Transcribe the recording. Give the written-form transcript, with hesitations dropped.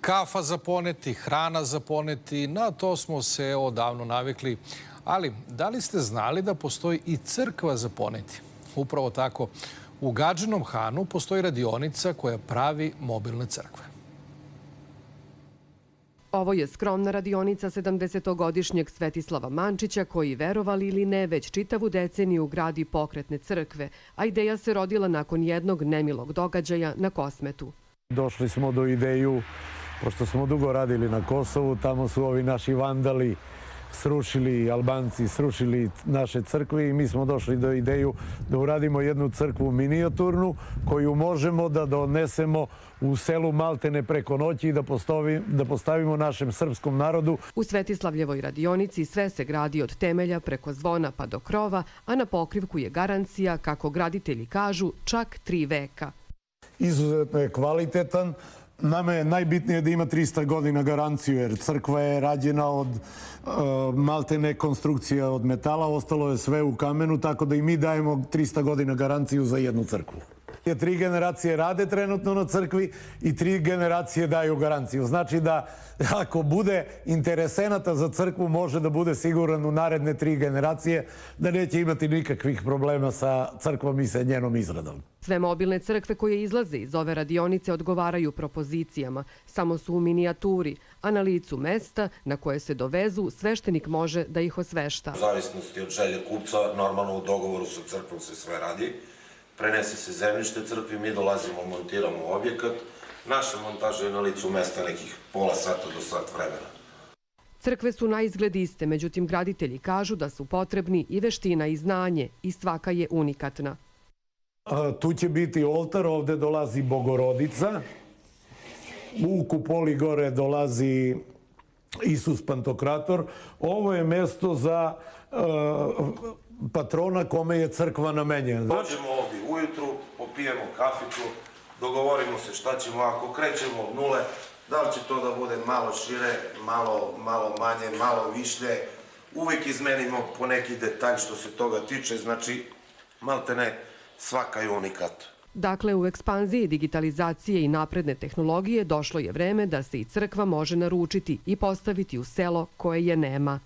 kafa za poneti, hrana za poneti, na to smo se odavno navikli. Ali, da li ste znali da postoji i crkva za poneti? Upravo tako, u Gadžinom Hanu postoji radionica koja pravi mobilne crkve. Ovo je skromna radionica 70-godišnjeg Svetislava Mančića koji, verovali ili ne, već čitavu deceniju gradi pokretne crkve, a ideja se rodila nakon jednog nemilog događaja na Kosmetu. Došli smo do ideju, pošto smo dugo radili na Kosovu, tamo su ovi naši vandali srušili, Albanci srušili naše crkve i mi smo došli do ideju da uradimo jednu crkvu minijaturnu koju možemo da donesemo u selu maltene preko noći i da postavimo našem srpskom narodu. U Svetislavljevoj radionici sve se gradi od temelja preko zvona pa do krova, a na pokrivku je garancija, kako graditelji kažu, čak 3 veka. Izuzetno je kvalitetan. Nama je najbitnije da ima 300 godina garanciju, jer crkva je rađena od maltene konstrukcije od metala, ostalo je sve u kamenu, tako da i mi dajemo 300 godina garanciju za jednu crkvu. 3 generacije rade trenutno na crkvi i 3 generacije daju garanciju. Znači da ako bude interesenata za crkvu, može da bude siguran u naredne 3 generacije da neće imati nikakvih problema sa crkvom i sa njenom izradom. Sve mobilne crkve koje izlaze iz ove radionice odgovaraju propozicijama, samo su u minijaturi, a na licu mesta na koje se dovezu sveštenik može da ih osvešta. U zavisnosti od želje kupca, normalno u dogovoru sa crkvom se sve radi. Prenese se zemljište crkvi, mi dolazimo, montiramo objekat. Naša montaža je na licu mesta nekih pola sata do sat vremena. Crkve su na izgled iste, međutim graditelji kažu da su potrebni i veština i znanje i svaka je unikatna. Tu će biti oltar, ovde dolazi Bogorodica. U kupoli gore dolazi Isus Pantokrator. Ovo je mesto za patrona kome je crkva namenjena. Dođemo ovdje ujutru, popijemo kaficu, dogovorimo se šta ćemo, ako krećemo od nule, da li će to da bude malo šire, malo manje, malo višlje. Uvijek izmenimo po neki detalj što se toga tiče, znači maltene svaka je unikat. Dakle, u ekspanziji digitalizacije i napredne tehnologije došlo je vreme da se i crkva može naručiti i postaviti u selo koje je nema.